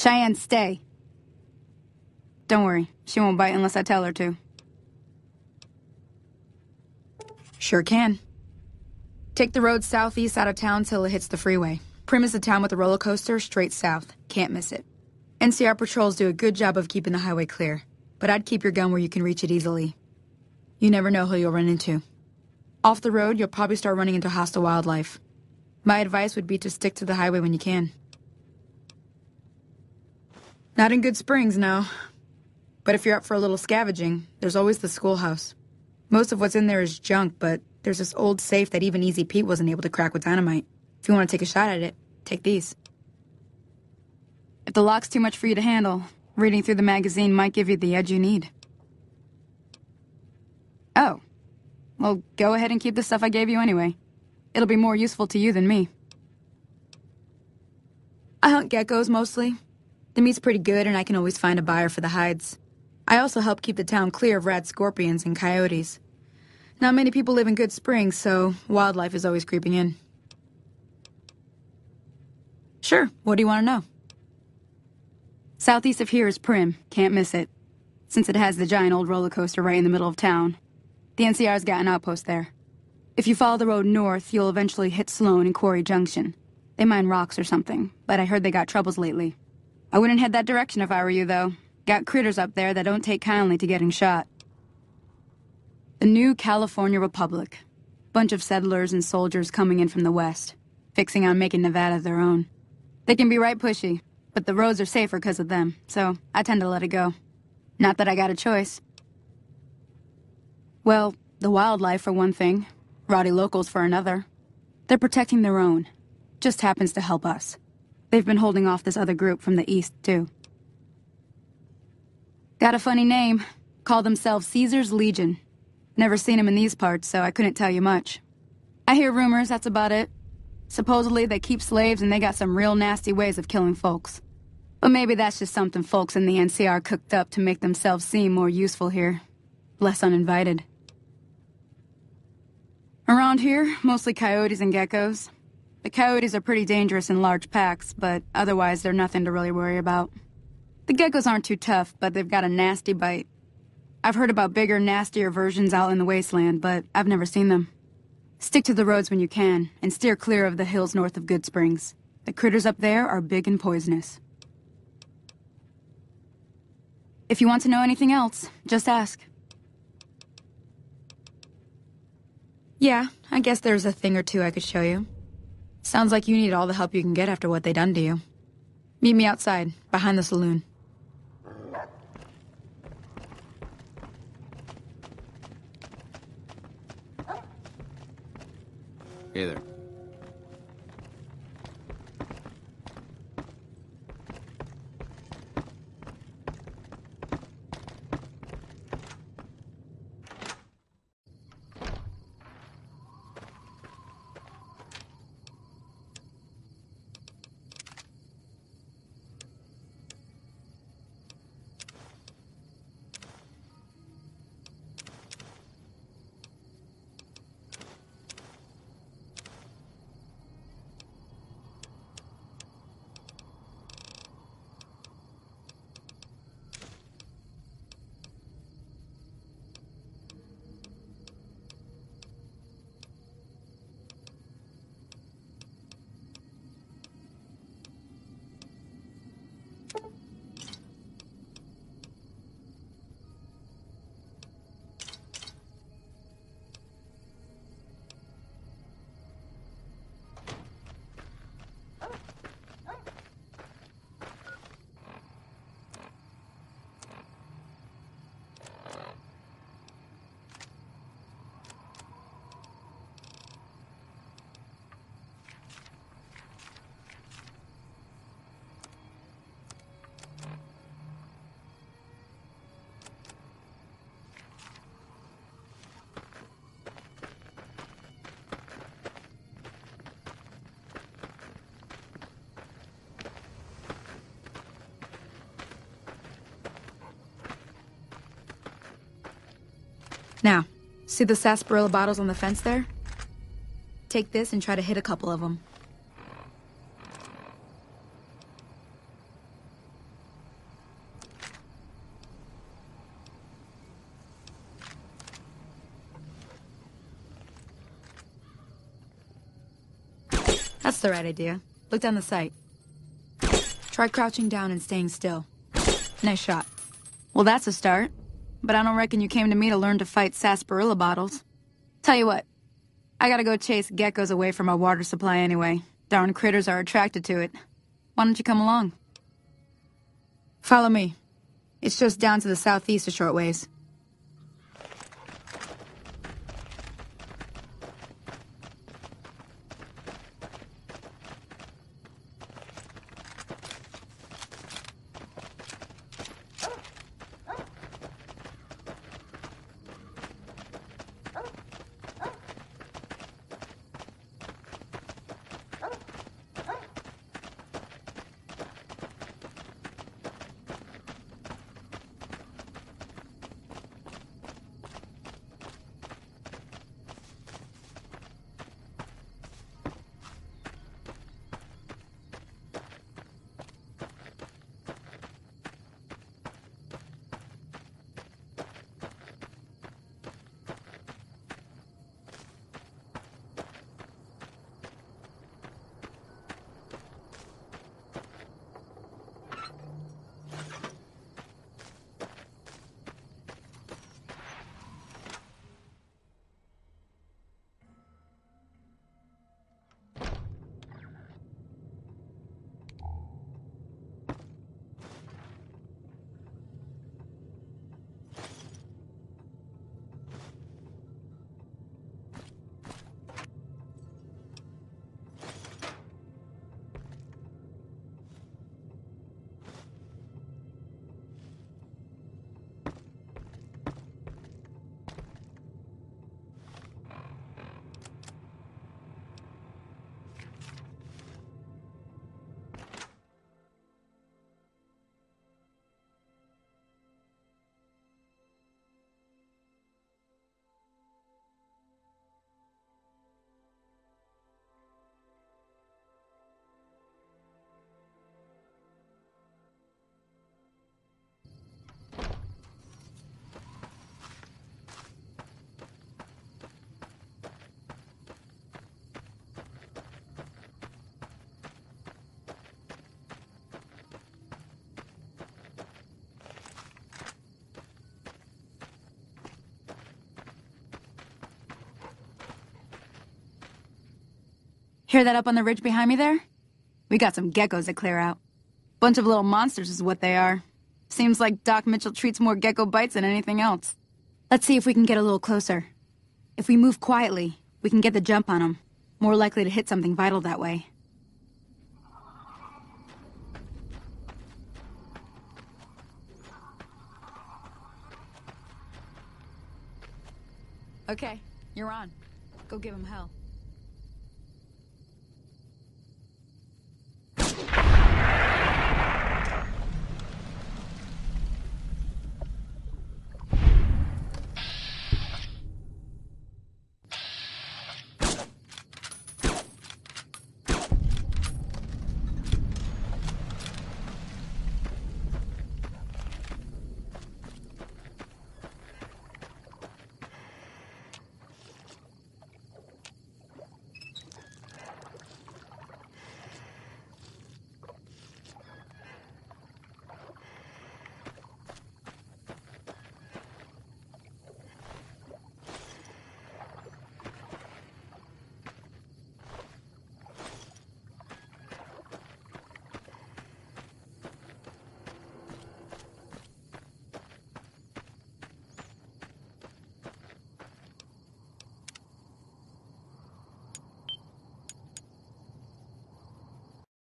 Cheyenne, stay. Don't worry, she won't bite unless I tell her to. Sure can. Take the road southeast out of town till it hits the freeway. Prim is the town with the roller coaster, straight south. Can't miss it. NCR patrols do a good job of keeping the highway clear, but I'd keep your gun where you can reach it easily. You never know who you'll run into. Off the road, you'll probably start running into hostile wildlife. My advice would be to stick to the highway when you can. Not in Good Springs, no. But if you're up for a little scavenging, there's always the schoolhouse. Most of what's in there is junk, but there's this old safe that even Easy Pete wasn't able to crack with dynamite. If you want to take a shot at it, take these. If the lock's too much for you to handle, reading through the magazine might give you the edge you need. Oh. Well, go ahead and keep the stuff I gave you anyway. It'll be more useful to you than me. I hunt geckos mostly. The meat's pretty good and I can always find a buyer for the hides. I also help keep the town clear of rat scorpions and coyotes. Not many people live in Good Springs, so wildlife is always creeping in. Sure, what do you want to know? Southeast of here is Prim, can't miss it. Since it has the giant old roller coaster right in the middle of town. The NCR's got an outpost there. If you follow the road north, you'll eventually hit Sloan and Quarry Junction. They mine rocks or something, but I heard they got troubles lately. I wouldn't head that direction if I were you, though. Got critters up there that don't take kindly to getting shot. The new California Republic. Bunch of settlers and soldiers coming in from the west, fixing on making Nevada their own. They can be right pushy, but the roads are safer because of them, so I tend to let it go. Not that I got a choice. Well, the wildlife for one thing, rowdy locals for another. They're protecting their own. Just happens to help us. They've been holding off this other group from the east, too. Got a funny name. Call themselves Caesar's Legion. Never seen them in these parts, so I couldn't tell you much. I hear rumors, that's about it. Supposedly they keep slaves and they got some real nasty ways of killing folks. But maybe that's just something folks in the NCR cooked up to make themselves seem more useful here. Less uninvited. Around here, mostly coyotes and geckos. The coyotes are pretty dangerous in large packs, but otherwise they're nothing to really worry about. The geckos aren't too tough, but they've got a nasty bite. I've heard about bigger, nastier versions out in the wasteland, but I've never seen them. Stick to the roads when you can, and steer clear of the hills north of Good Springs. The critters up there are big and poisonous. If you want to know anything else, just ask. Yeah, I guess there's a thing or two I could show you. Sounds like you need all the help you can get after what they done to you. Meet me outside, behind the saloon. Hey there. Now, see the sarsaparilla bottles on the fence there? Take this and try to hit a couple of them. That's the right idea. Look down the sight. Try crouching down and staying still. Nice shot. Well, that's a start. But I don't reckon you came to me to learn to fight sarsaparilla bottles. Tell you what, I gotta go chase geckos away from our water supply anyway. Darn critters are attracted to it. Why don't you come along? Follow me. It's just down to the southeast a short ways. Hear that up on the ridge behind me there? We got some geckos to clear out. Bunch of little monsters is what they are. Seems like Doc Mitchell treats more gecko bites than anything else. Let's see if we can get a little closer. If we move quietly, we can get the jump on them. More likely to hit something vital that way. Okay, you're on. Go give him hell.